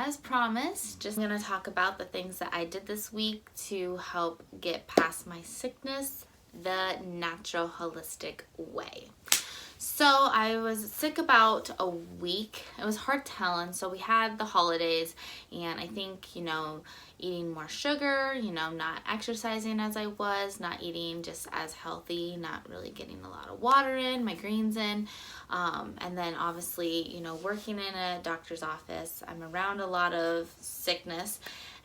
as promised, just going to talk about the things that I did this week to help get past my sickness the natural holistic way. So I was sick about a week. It was hard telling. So we had the holidays, and I think, eating more sugar, not exercising as I was, not eating just as healthy, not really getting a lot of water in, my greens in. And then obviously, working in a doctor's office, I'm around a lot of sickness.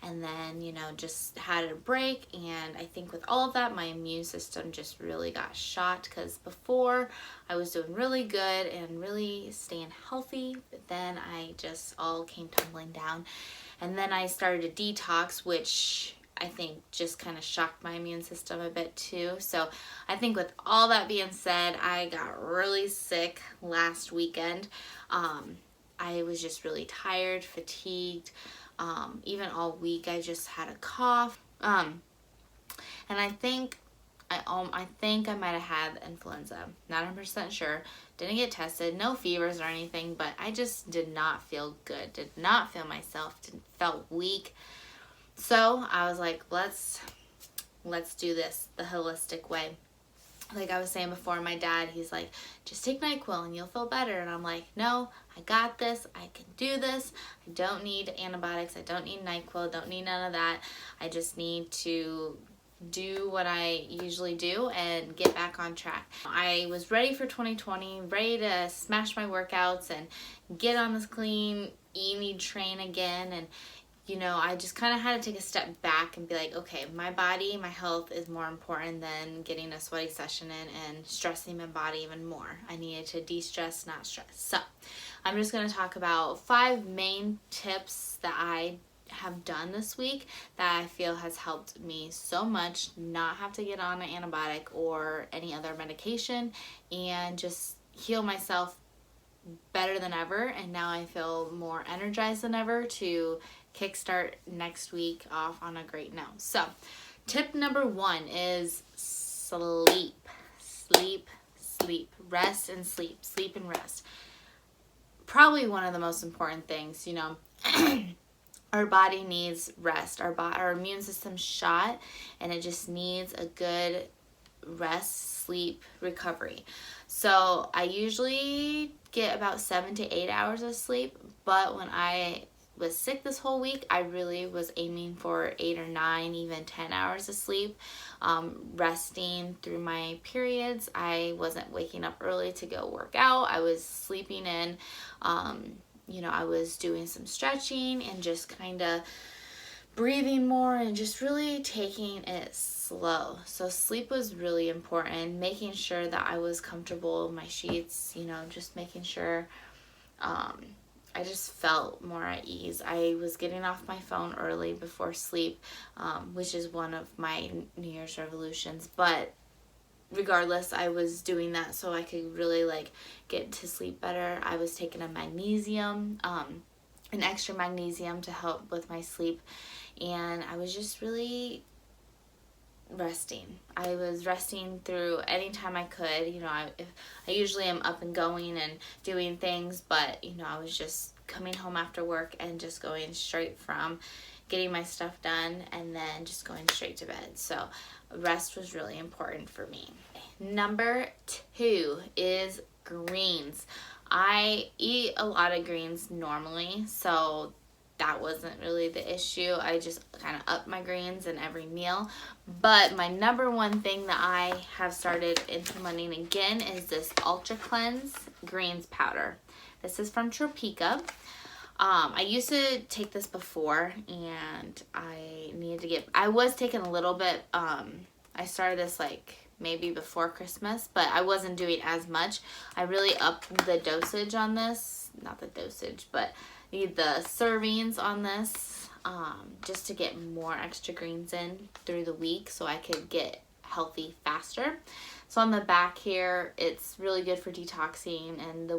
And then, just had a break, and I think with all of that, my immune system just really got shot, because before I was doing really good and really staying healthy, but then I just all came tumbling down. And then I started a detox, which I think just kind of shocked my immune system a bit too. So I think with all that being said, I got really sick last weekend. I was just really tired, fatigued. Even all week I just had a cough. And I think I might have had influenza. Not 100% sure. Didn't get tested. No fevers or anything, but I just did not feel good. Did not feel myself. Felt weak. So I was like, let's do this the holistic way. Like I was saying before, my dad, he's like, just take NyQuil and you'll feel better. And I'm like, no, I got this. I can do this. I don't need antibiotics. I don't need NyQuil. Don't need none of that. I just need to do what I usually do and get back on track. I was ready for 2020, ready to smash my workouts and get on this clean eating train again. And I just kind of had to take a step back and be like, okay, my body, my health is more important than getting a sweaty session in and stressing my body even more. I needed to de-stress, not stress. So I'm just going to talk about 5 main tips that I have done this week that I feel has helped me so much not have to get on an antibiotic or any other medication and just heal myself better than ever. And now I feel more energized than ever to kickstart next week off on a great note. So tip number 1 is sleep. Rest and sleep. Sleep and rest. Probably one of the most important things. Our body needs rest. Our immune system's shot, and it just needs a good rest, sleep, recovery. So I usually get about 7 to 8 hours of sleep, but when I was sick this whole week, I really was aiming for 8 or 9, even 10 hours of sleep. Resting through my periods. I wasn't waking up early to go work out. I was sleeping in. I was doing some stretching and just kind of breathing more and just really taking it slow. So sleep was really important. Making sure that I was comfortable in my sheets, just making sure I just felt more at ease. I was getting off my phone early before sleep, which is one of my New Year's resolutions. But regardless, I was doing that so I could really get to sleep better. I was taking a magnesium, an extra magnesium to help with my sleep. And I was just really resting. I was resting through any time I could. I usually am up and going and doing things, but I was just coming home after work and just going straight from getting my stuff done and then just going straight to bed. So rest was really important for me. Number 2 is greens. I eat a lot of greens normally, so that wasn't really the issue. I just kind of upped my greens in every meal. But my number 1 thing that I have started implementing again is this Ultra Cleanse Greens Powder. This is from Tropika. I used to take this before, and I was taking a little bit. I started this maybe before Christmas, but I wasn't doing as much. I really upped the dosage on this. Not the dosage, but the servings on this, just to get more extra greens in through the week so I could get healthy faster. So on the back here, it's really good for detoxing and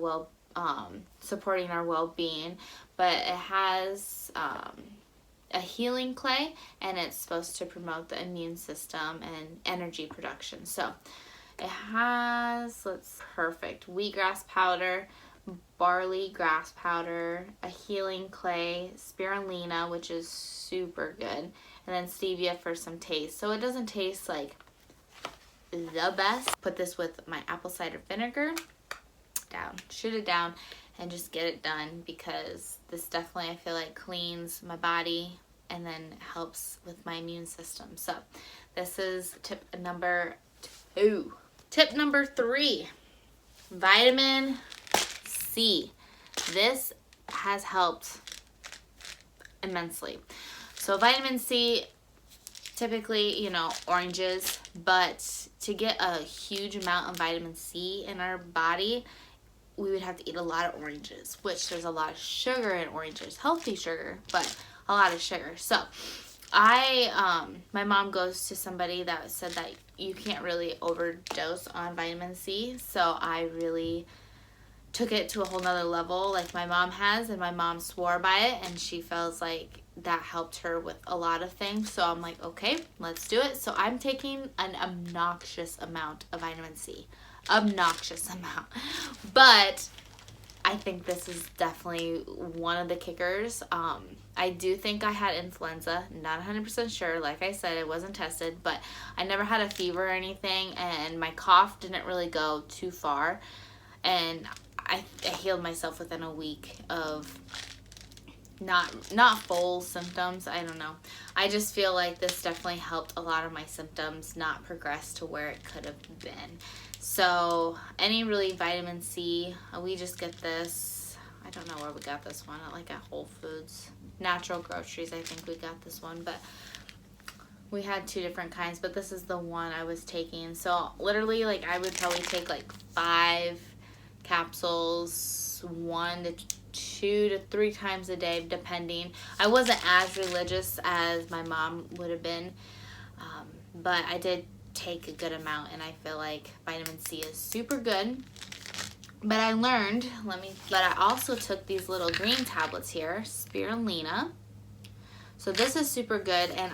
supporting our well-being, but it has a healing clay, and it's supposed to promote the immune system and energy production. So it has, perfect, wheatgrass powder, barley grass powder, a healing clay, spirulina, which is super good, and then stevia for some taste. So it doesn't taste like the best. Put this with my apple cider vinegar, down, shoot it down, and just get it done, because this definitely, I feel like, cleans my body and then helps with my immune system. So this is tip number 2. Tip number 3, vitamin C. This has helped immensely. So vitamin C, typically, you know, oranges, but to get a huge amount of vitamin C in our body, we would have to eat a lot of oranges, which there's a lot of sugar in oranges, healthy sugar, but a lot of sugar. So my mom goes to somebody that said that you can't really overdose on vitamin C. So I really took it to a whole nother level like my mom has, and my mom swore by it, and she feels like that helped her with a lot of things. So I'm like, okay, let's do it. So I'm taking an obnoxious amount of vitamin C. Obnoxious amount. But I think this is definitely one of the kickers. I do think I had influenza, not 100% sure. Like I said, it wasn't tested, but I never had a fever or anything, and my cough didn't really go too far, and I healed myself within a week of not full symptoms. I don't know. I just feel like this definitely helped a lot of my symptoms not progress to where it could have been. So any really vitamin C, we just get this, I don't know where we got this one, like at Whole Foods, Natural Groceries, I think we got this one, but we had 2 different kinds, but this is the one I was taking. So literally, like, I would probably take like 5 capsules, 1 to 2 to 3 times a day, depending. I wasn't as religious as my mom would have been, but I did take a good amount, and I feel like vitamin C is super good. But I learned, but I also took these little green tablets here, spirulina. So this is super good, and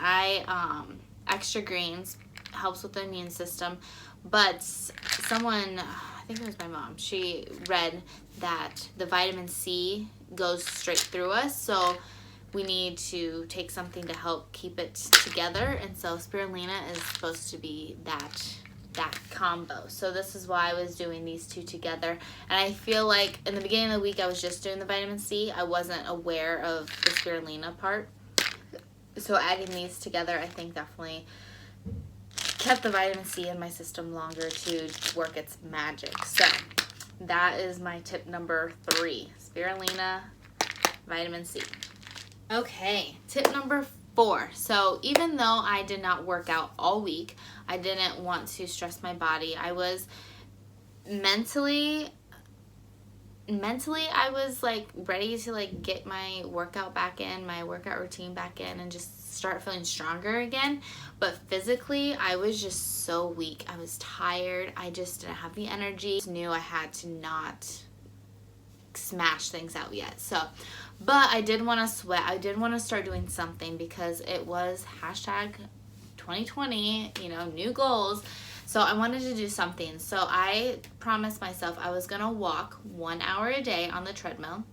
extra greens helps with the immune system. But someone, I think it was my mom, she read that the vitamin C goes straight through us, so we need to take something to help keep it together, and so spirulina is supposed to be that combo. So this is why I was doing these 2 together, and I feel like in the beginning of the week I was just doing the vitamin C. I wasn't aware of the spirulina part, so adding these together I think definitely kept the vitamin C in my system longer to work its magic. So that is my tip number 3, spirulina, vitamin C. Okay, tip number 4. So even though I did not work out all week, I didn't want to stress my body. I was mentally I was like ready to like get my workout back in, my workout routine back in, and just start feeling stronger again. But physically, I was just so weak. I was tired. I just didn't have the energy. I just knew I had to not smash things out yet. So, but I did want to sweat. I did want to start doing something, because it was hashtag 2020, you know, new goals. So I wanted to do something. So I promised myself I was going to walk 1 hour a day on the treadmill.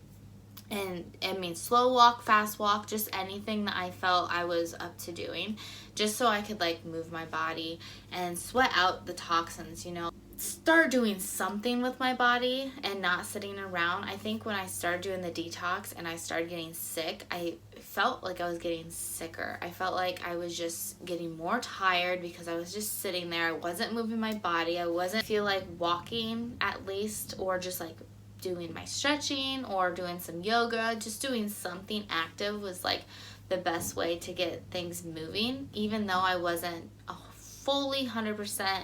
And I mean, slow walk, fast walk, just anything that I felt I was up to doing, just so I could like move my body and sweat out the toxins, you know. Start doing something with my body and not sitting around. I think when I started doing the detox and I started getting sick, I felt like I was getting sicker. I felt like I was just getting more tired because I was just sitting there. I wasn't moving my body. I wasn't feel like walking at least, or just like doing my stretching or doing some yoga. Just doing something active was like the best way to get things moving, even though I wasn't fully 100%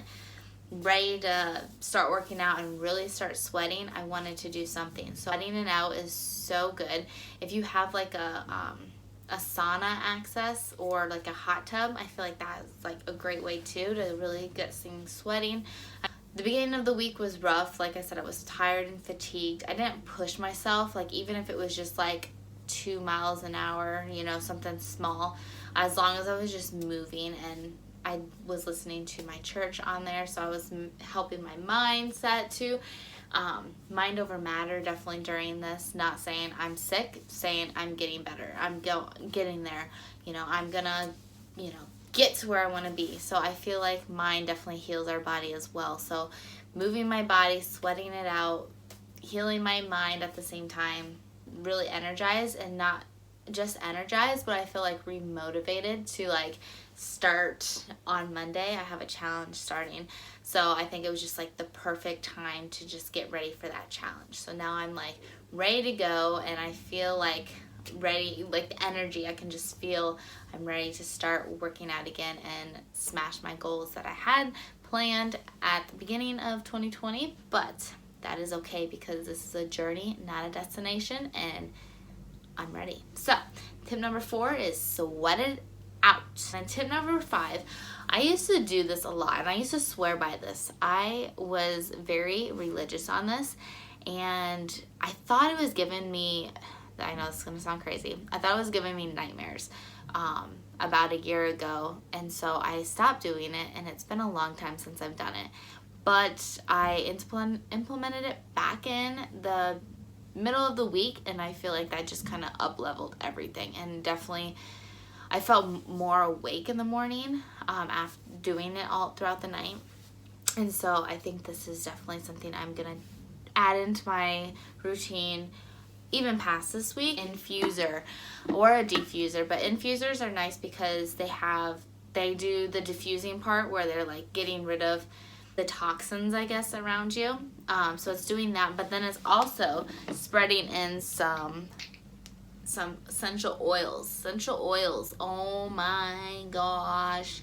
ready to start working out and really start sweating. I wanted to do something. So sweating it out is so good. If you have like a sauna access or like a hot tub, I feel like that is like a great way too to really get things sweating. The beginning of the week was rough. Like I said, I was tired and fatigued. I didn't push myself, like even if it was just like 2 miles an hour, you know, something small, as long as I was just moving. And I was listening to my church on there, so I was helping my mindset too. Mind over matter definitely during this. Not saying I'm sick, saying I'm getting better. I'm getting there. You know, I'm gonna, you know, get to where I want to be. So I feel like mind definitely heals our body as well. So moving my body, sweating it out, healing my mind at the same time, really energized, and not just energized, but I feel like remotivated to like start on Monday. I have a challenge starting, so I think it was just like the perfect time to just get ready for that challenge. So now I'm like ready to go, and I feel like ready, like the energy, I can just feel I'm ready to start working out again and smash my goals that I had planned at the beginning of 2020. But that is okay, because this is a journey, not a destination, and I'm ready. So tip number 4 is sweat it out. And tip number 5, I used to do this a lot, and I used to swear by this. I was very religious on this, and I thought it was giving me, I know this is going to sound crazy, I thought it was giving me nightmares about a year ago, and so I stopped doing it, and it's been a long time since I've done it. But I implemented it back in the middle of the week, and I feel like that just kind of up-leveled everything, and definitely I felt more awake in the morning after doing it all throughout the night. And so I think this is definitely something I'm gonna add into my routine even past this week. Infuser or a diffuser, but infusers are nice because they do the diffusing part where they're like getting rid of the toxins, I guess, around you. So it's doing that, but then it's also spreading in some essential oils. Oh my gosh.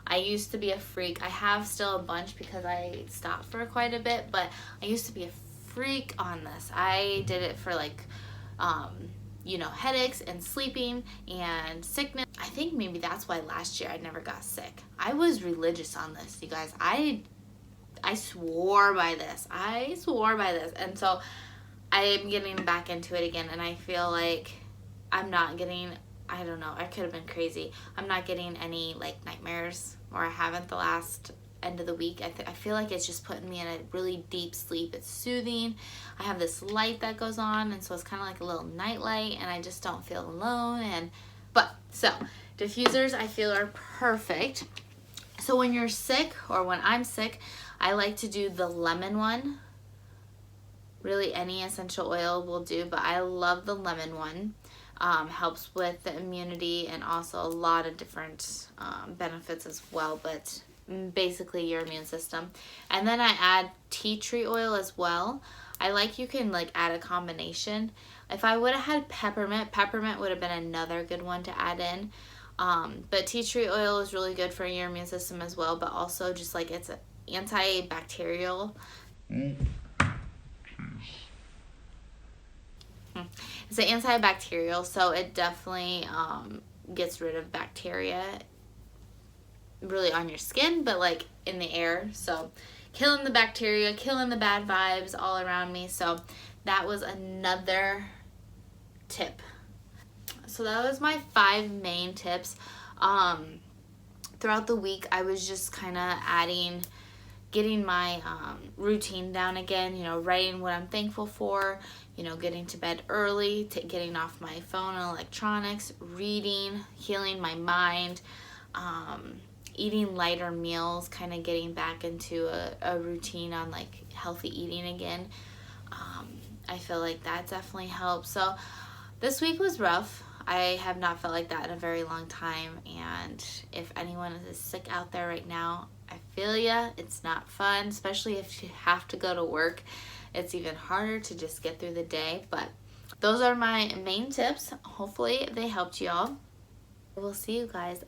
I used to be a freak. I have still a bunch because I stopped for quite a bit, but I used to be a freak on this. I did it for like, you know, headaches and sleeping and sickness. I think maybe that's why last year I never got sick. I was religious on this, you guys. I swore by this. And so I am getting back into it again, and I feel like I'm not getting, I don't know, I could have been crazy. I'm not getting any like nightmares, or I haven't the last end of the week. I feel like it's just putting me in a really deep sleep. It's soothing. I have this light that goes on, and so it's kind of like a little night light, and I just don't feel alone. So diffusers I feel are perfect. So when you're sick, or when I'm sick, I like to do the lemon one. Really any essential oil will do, but I love the lemon one. Helps with the immunity and also a lot of different benefits as well, but basically your immune system. And then I add tea tree oil as well. You can like add a combination. If I would have had peppermint would have been another good one to add in. But tea tree oil is really good for your immune system as well, but also just like it's antibacterial. It's an antibacterial, so it definitely gets rid of bacteria really on your skin, but like in the air. So killing the bacteria, killing the bad vibes all around me. So that was another tip. So that was my 5 main tips. Throughout the week, I was just kind of getting my routine down again, you know, writing what I'm thankful for, you know, getting to bed early, getting off my phone and electronics, reading, healing my mind, eating lighter meals, kind of getting back into a routine on like healthy eating again. I feel like that definitely helps. So this week was rough. I have not felt like that in a very long time, and if anyone is sick out there right now, I feel ya. It's not fun, especially if you have to go to work. It's even harder to just get through the day, but those are my main tips. Hopefully they helped you all. We'll see you guys